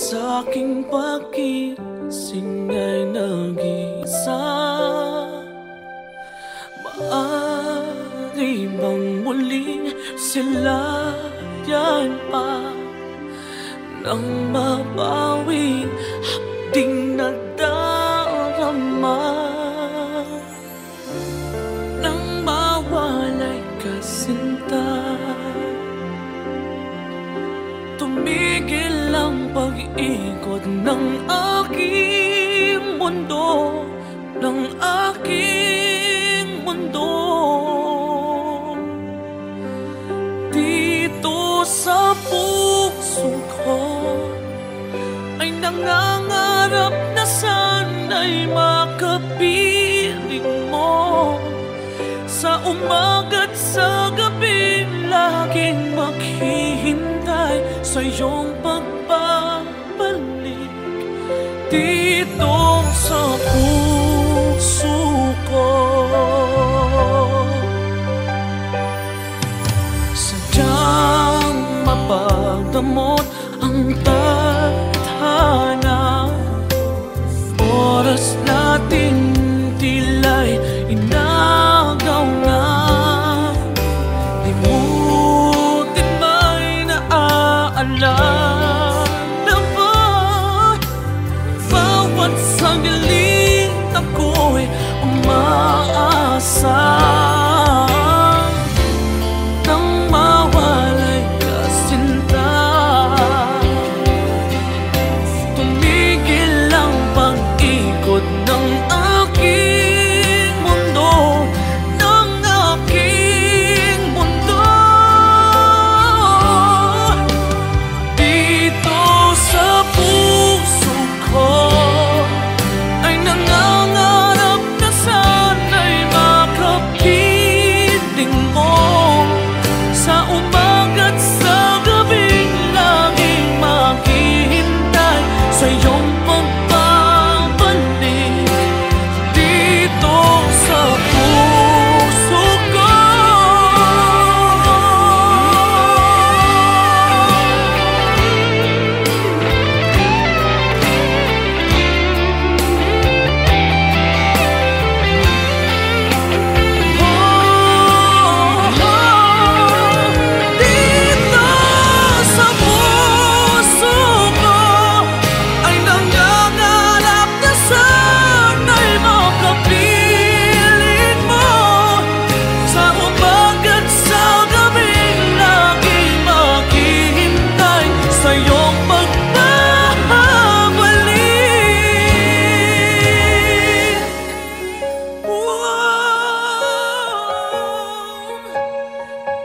sa'king pagising ay nag-iisa. Maaari bang muling silayan pa nang mabawi hapding nadarama, nang mawalay ka sinta. Tumigil ang pag-ikot ng aking mundo, ng aking mundo. Dito sa puso ko ay nangangarap na sana'y makapiling mo. Sa umaga't sa gabi laging maghihintay sa iyong pagbabalik dito sa puso ko. Sadyang mapagdamot ang tadhana, oras natin tila'y inagaw na. Limutin ba'y naaalala ba? Bawat sandaling ako'y umaasa nang mawalay ka sinta. Tumigil ang pag-ikot ng aking mundo, ng aking mundo. Dito sa puso ko ay nangangarap na sana'y makapiling mo. Sa umaga't sa gabing laging maghihintay sa iyong pagbabalik dito sa puso ko. Dito sa puso ko ay nangangarap na sana'y makapiling mo. Sa umaga't sa gabing laging maghihintay sa iyong pagbabalik.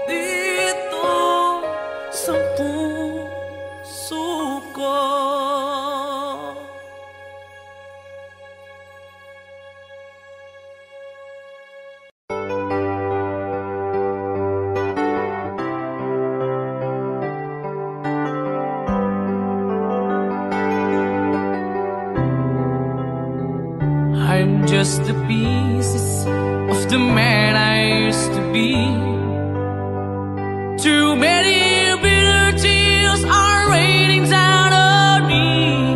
Dito sa puso ko. I'm just the pieces of the man I used to be. Too many bitter tears are raining down on me.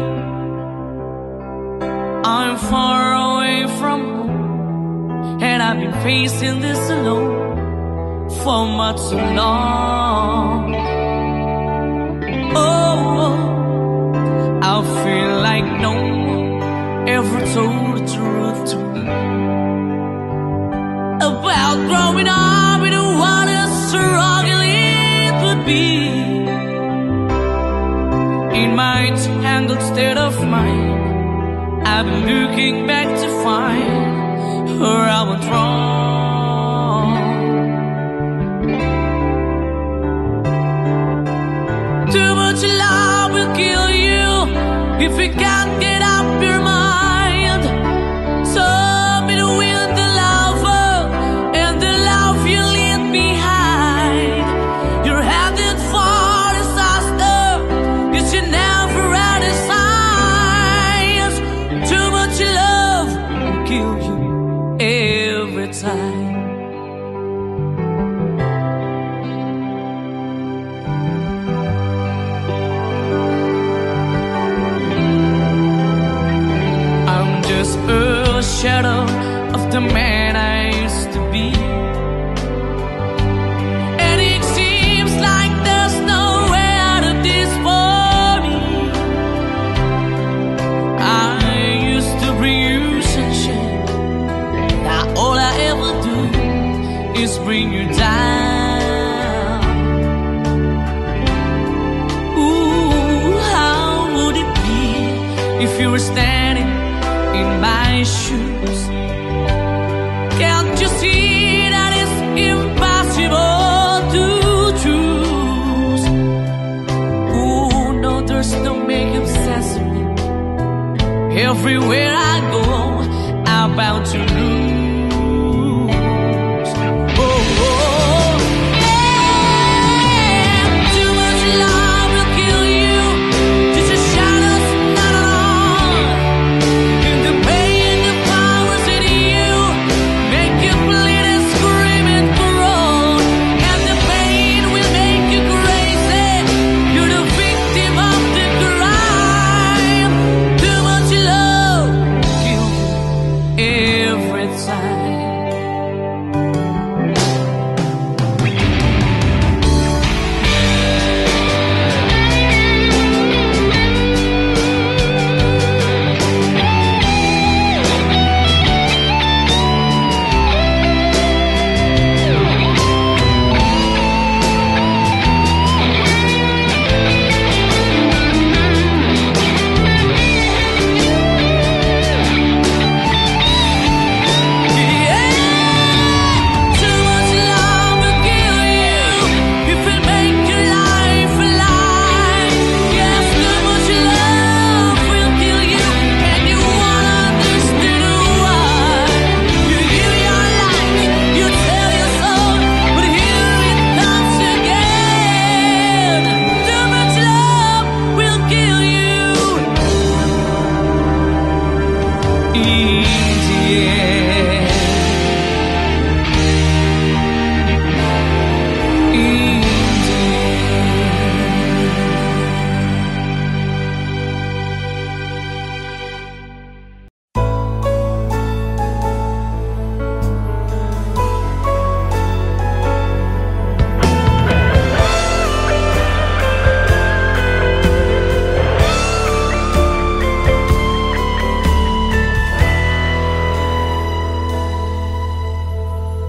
I'm far away from home, and I've been facing this alone for much too long. Oh, I feel like no one ever told the truth to me about growing up in what a struggle it would be. In my tangled state of mind, I've been looking back to find where I went wrong. Too much love will kill you if you can't get up your mind. So be the wind, the lover, and the love you leave behind. You're headed for disaster, 'cause you never had a signs. Too much love will kill you every time. just a shadow of the man I used to be. And it seems like there's no way out of this for me. I used to bring you sunshine. Now all I ever do is bring you down. Ooh, how would it be if you were standing in my shoes? Can't you see that it's impossible to choose? Ooh, no, there's no making sense of me. Everywhere I go, I'm bound to lose.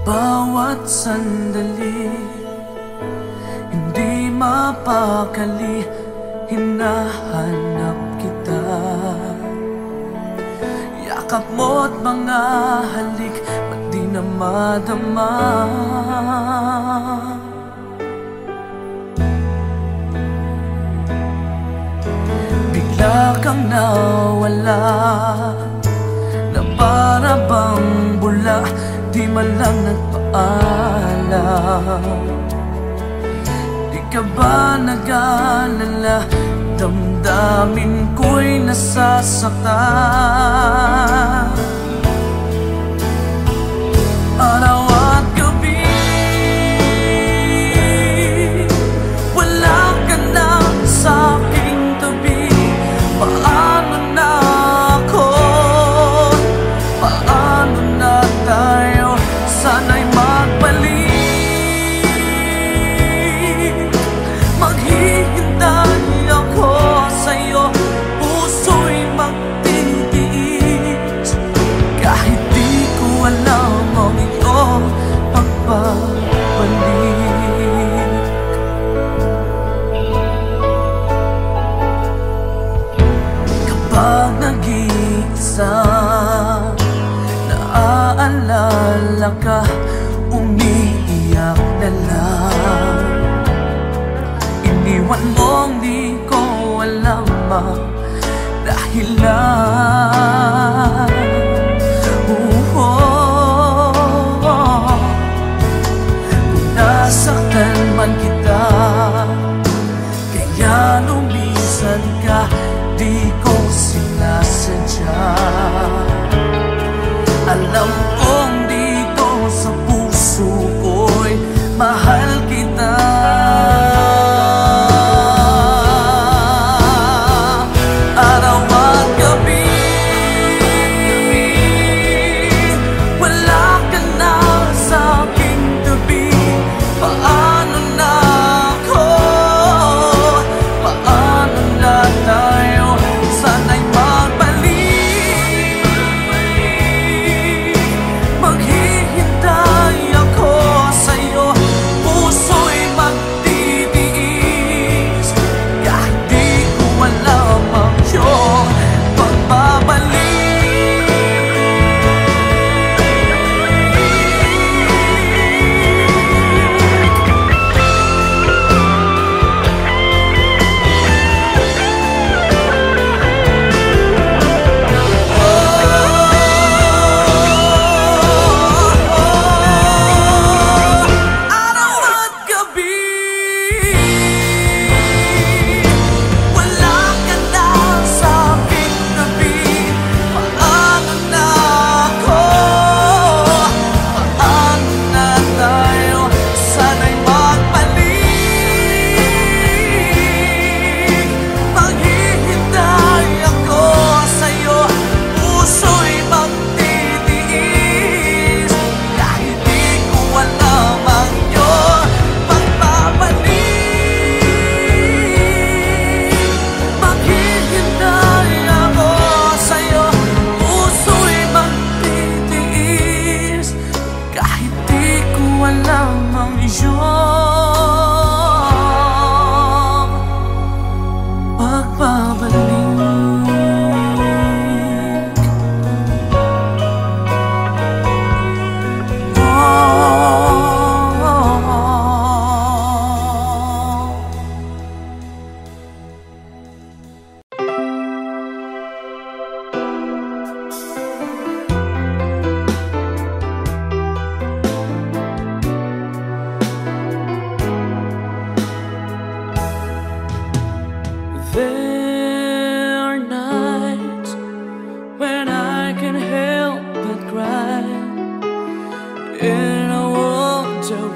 Bawat sandali, hindi mapakali, hinahanap kita. Yakap mo't mga halik, ba't di na madama? Bigla kang nawala, na para bang bula, di man lang nagpaalam. Di ka ba nag-alala, damdamin ko'y nasasaktan. Araw at gabi, wala ka na sa aking tabi. Paano na ako? Paano na tayo? Sana'y magbalik. Maghihintay ako sa'yo, puso'y magtitiis. Kahit di ko alam ang iyong pagbabalik. Kapag nag-iisa, naaalala ka, umiiyak na lang. Iniwan mong di ko alam ang dahilan. Kung nasaktan man kita, kaya lumisan ka, di ko sinasadya. Alam kong dito sa puso ko'y mahal kita.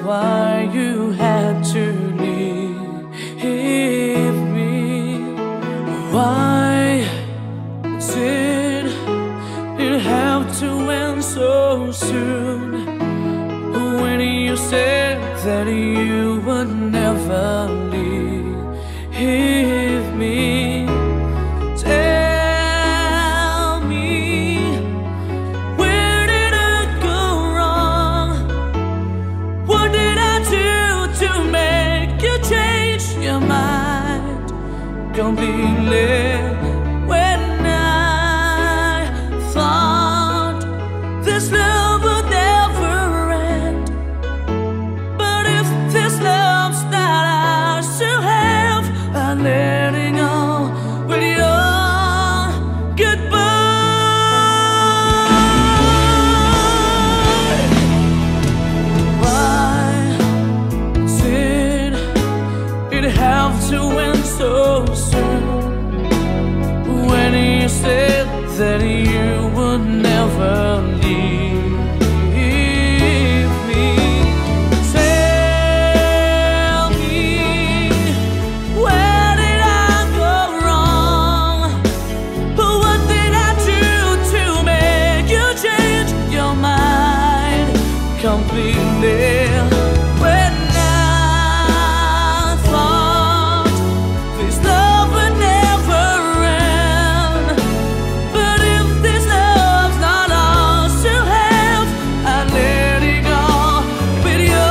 why you had to leave me. Why did it have to end so soon? When you said that you would never leave me. Tell me, where did I go wrong? What did I do to make you change your mind completely? When I thought this love would never end, but if this love's not ours to have, I'm letting go with your goodbye. Why did it have to end so soon? When you said that you would never leave me. Tell me, where did I go wrong? What did I do to make you change your mind completely? When I thought this love would never end, but if this love's not ours to have, I let it go with your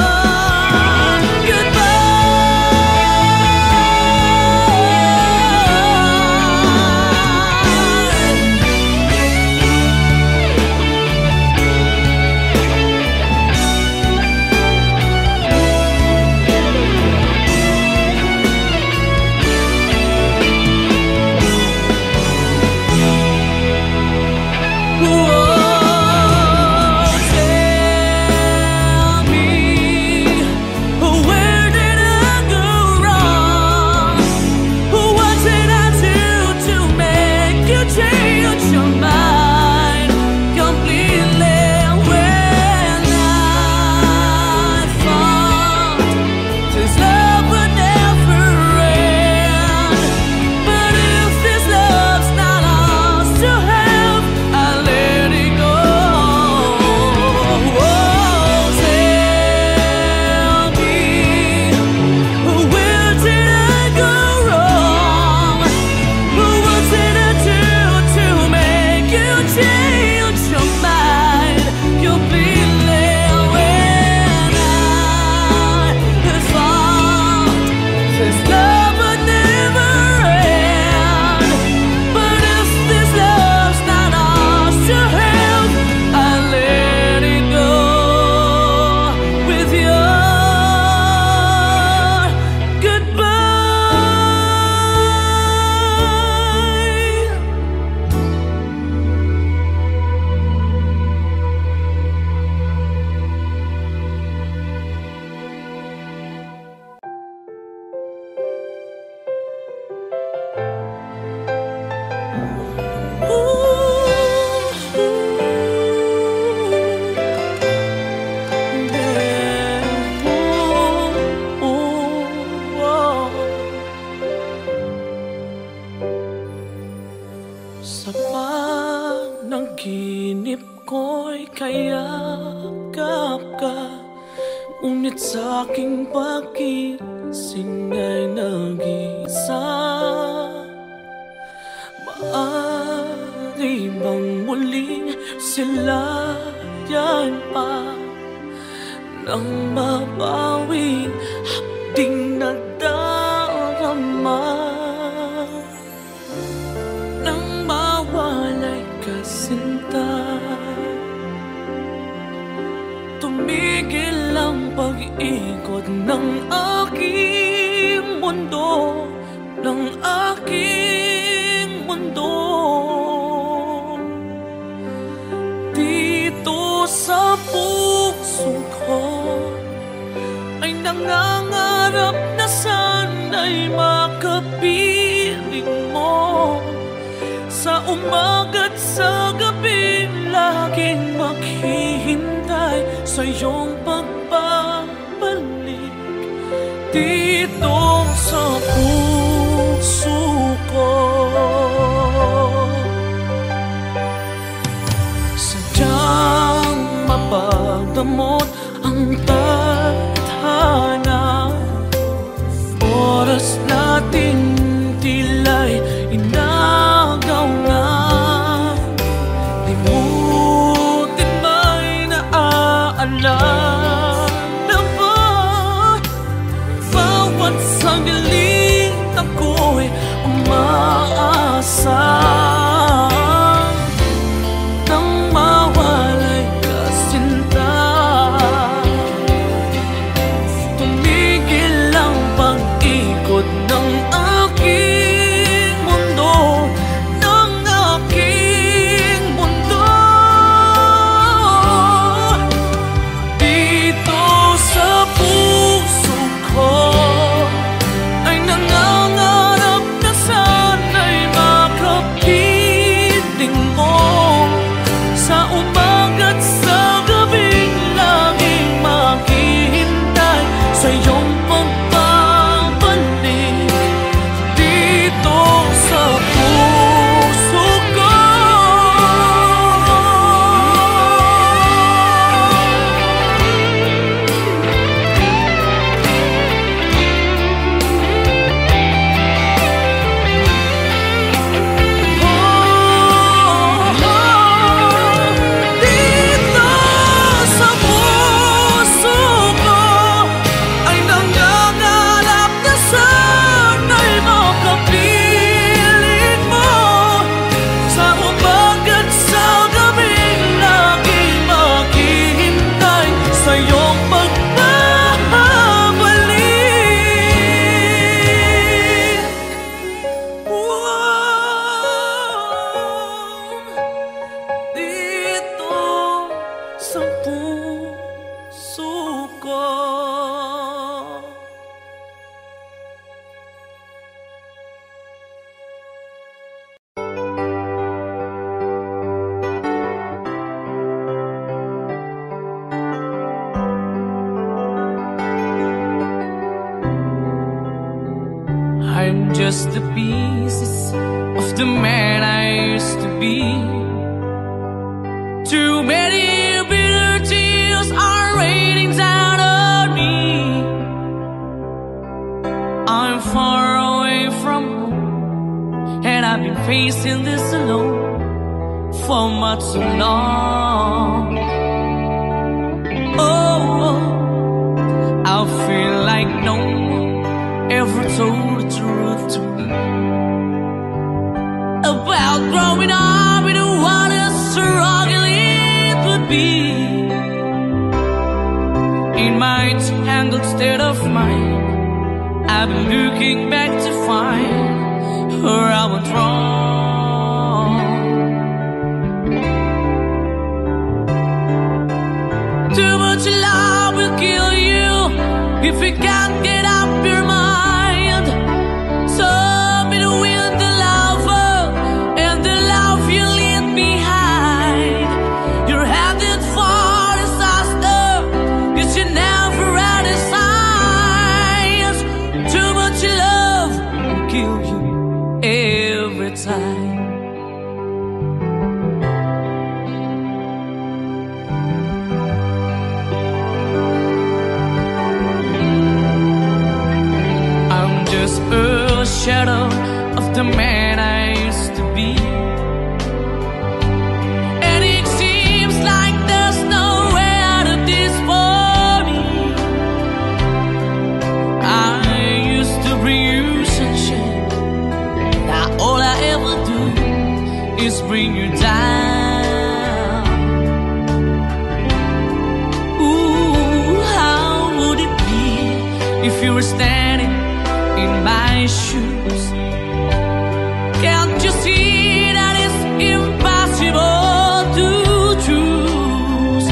sa panaginip ko'y kayakap ka, ngunit sa aking pag-ising ay nag-isa. Maaari bang muling silayan pa nang mabawing hapding nadarama? Sinta, tumigil ang pag-ikot ng aking mundo, ng aking mundo. Dito sa puso ko ay nangangarap na sana'y makapiling mo. Sa umaga't sa gabi, laging maghihintay sa iyong pagbabalik. magdamot ang tadhana. Oras natin tila'y inagaw na. Limutin may naaalala ba? Bawat sandali ako'y umaasa nang mawalay ka sinta. Tumigil ang pag-ikot ng aking mundo, ng aking mundo. Dito sa puso ko ay nangangarap na sana'y makapiling mo. Sa umaga't sa gabing laging maghihintay sa iyong pagbabalik. Dito sa puso ko. Dito sa puso ko ay nangangarap na sana'y makapiling mo. Sa umaga't sa gabing laging maghihintay sa iyong pagbabalik. Dito sa puso ko. I'm just the pieces of the man I used to be. Too many bitter tears are raining down on me. I'm far away from home, and I've been facing this alone for much too long. Oh, I feel like no one ever told the truth to me about growing up in what a struggle it would be. In my tangled state of mind, I've been looking back to find where I went wrong. Too much love will kill you if you can't get up your mind. So between the lover and the love you leave behind, you're headed for disaster, 'cause you never had a signs. Too much love will kill you every time. I'm just a shadow of the man I used to be, and it seems like there's nowhere out of this for me. I used to bring you sunshine, now all I ever do is bring you down. Ooh, how would it be if you were standing in my shoes? Can't you see that it's impossible to choose?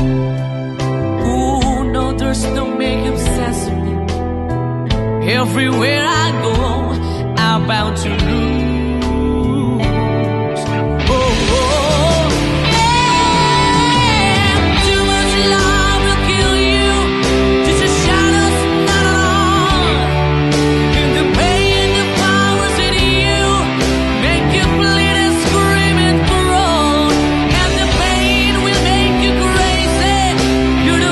Ooh, no, there's no making sense of me. Everywhere I go, I'm bound to lose. Oh, oh, yeah. Too much love will kill you, just a shadow, not at all. And the pain, the powers in you make you bleed and scream and groan. And the pain will make you crazy. You're the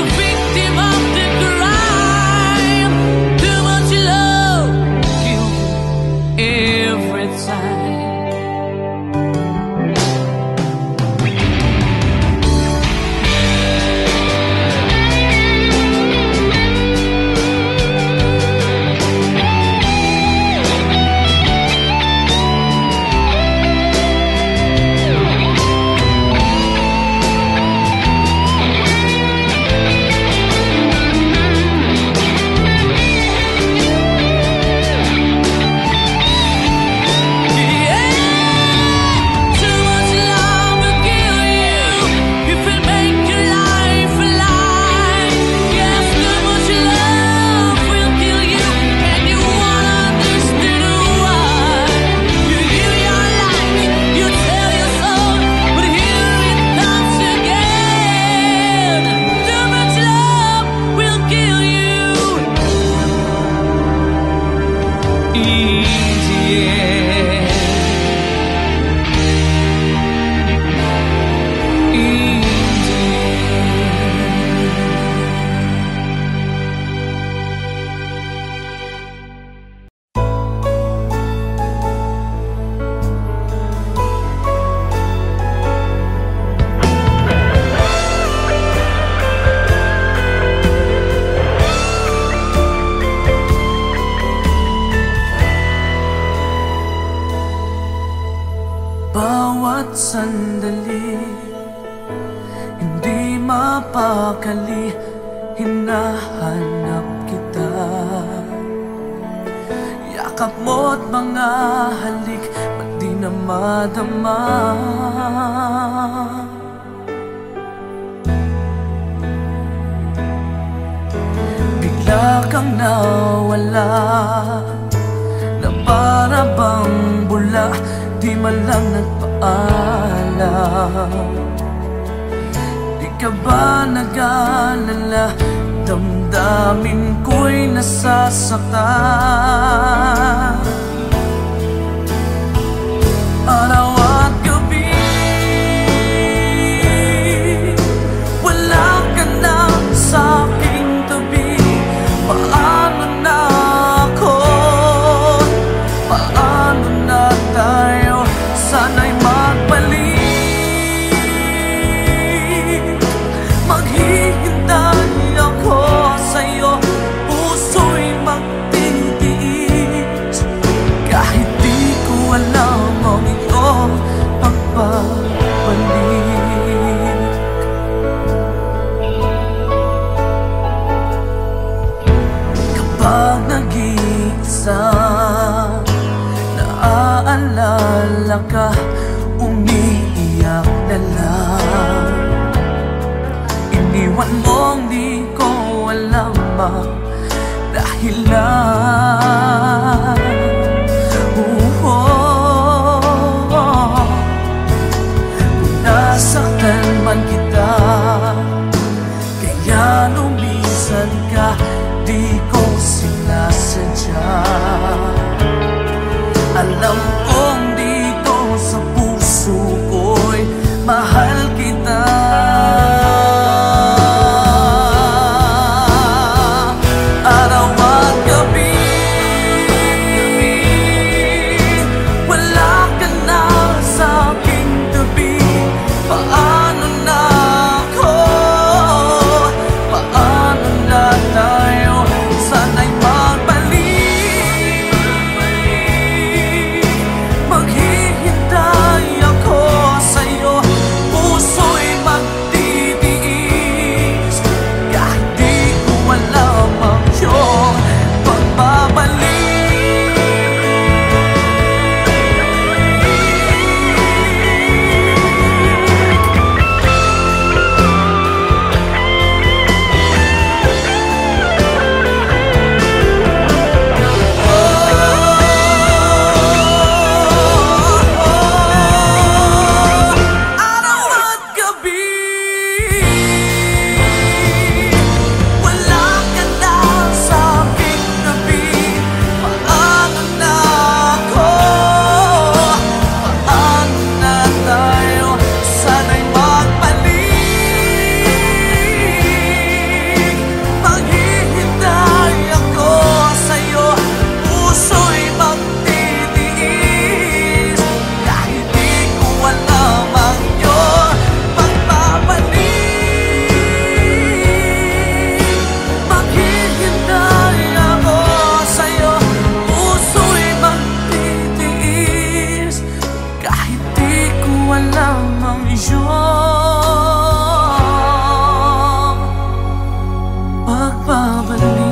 Hindi mapakali, hinahanap kita. Yakap mo't mga halik, ba't di na madama? Bigla kang nawala, na para bang bula, di man lang nagpaalam. Di ka ba nag-alala, damdamin ko'y nasasaktan. Araw at gabi, wala ka na sa aking tabi. Paano na ako? Paano na tayo? Sana'y magbalik. Maghihintay ako sa'yo, puso'y magtitiis. Kahit di ko alam ang iyong pagbabalik. Kapag nag-iisa, naaalala ka, umiiyak na lang. Iniwan mong di ko alam ang dahilan. Kung nasaktan man kita, kaya lumisan ka, di ko sinasadya. Alam kong dito sa puso ko'y mahal kita. Araw at gabi, wala ka na sa aking tabi. Paano na ako? Paano na tayo? Sana'y magbalik. Maghihintay ako sa'yo, puso'y magtitiis. Kahit di ko alam ang iyong pagbabalik. Araw at gabi, wala ka na sa aking tabi. Paano na ako? Paano na tayo? Sana'y magbalik. Maghihintay ako sa'yo, puso'y magtitiis. Kahit di ko alam ang iyong pagbabalik. Maghihintay ako sa'yo, puso'y magtitiis. Kahit di ko alam ang iyong pagbabalik.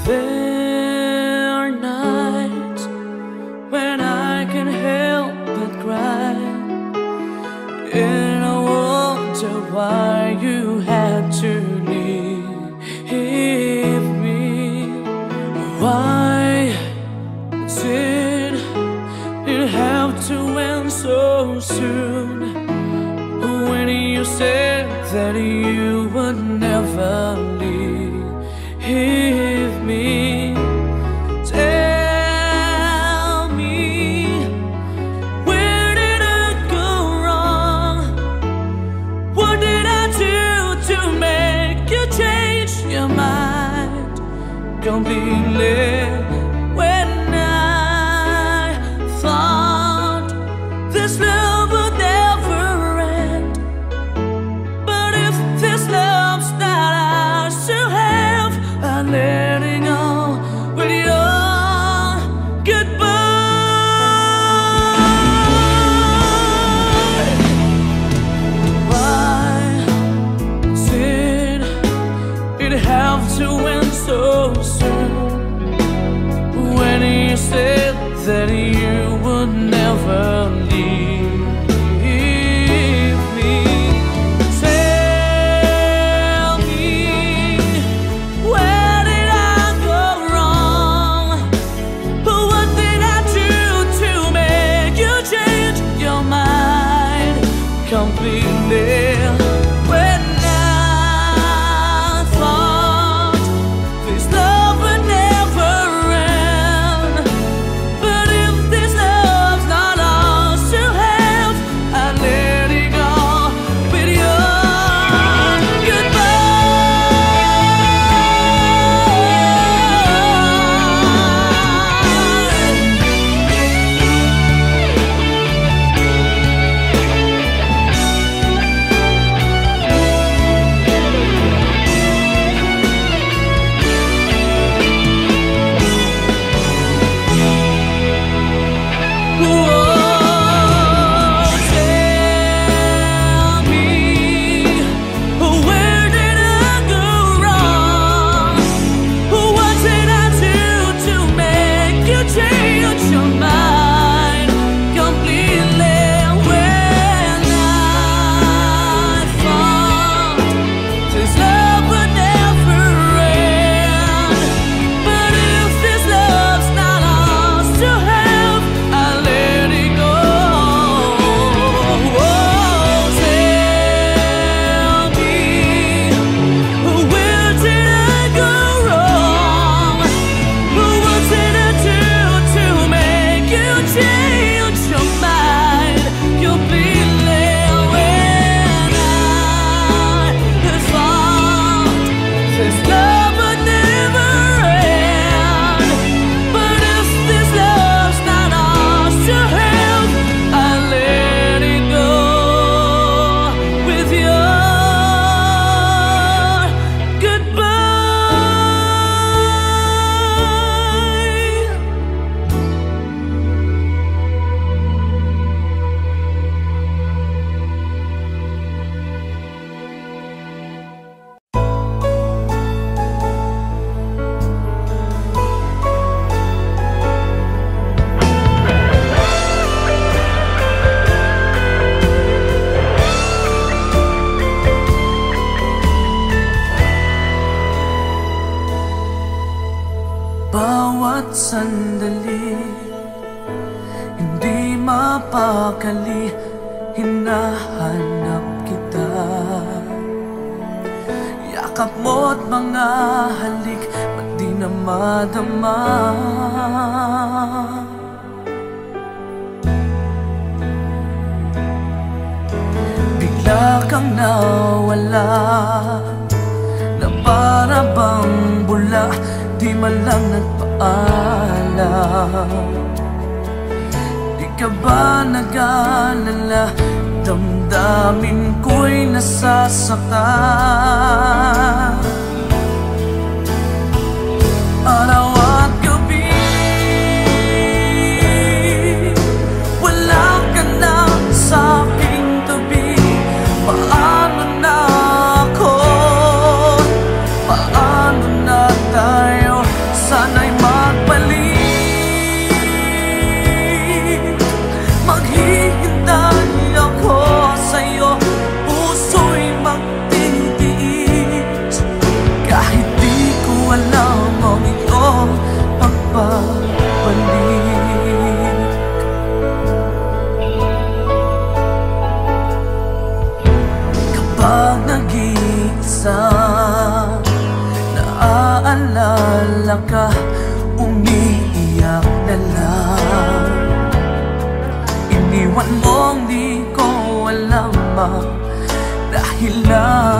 There are nights when I can help but cry, and I wonder why you had to leave me. Why did it have to end so soon? When you said that you would never leave me. Tell me, where did I go wrong? What did I do to end so soon, when you said that you would never leave me. Tell me, where did I go wrong? What did I do to make you change your mind completely? Bawat sandali, hindi mapakali, hinahanap kita. Yakap mo't mga halik, ba't di na madama? Bigla kang nawala, na para bang bula, di man lang nagpaalam. Di ka ba nag-alala, damdamin ko'y nasasaktan. Araw at gabi, wala ka na sa aking tabi. Paano na ako? Paano na tayo? Sana'y magbalik. Maghihintay ako sa'yo, puso'y magtitiis. Kahit di ko alam ang iyong pagbabalik. Kapag nag-iisa, naaalala ka, umiiyak na lang. Iniwan mong di ko alam ang dahilan.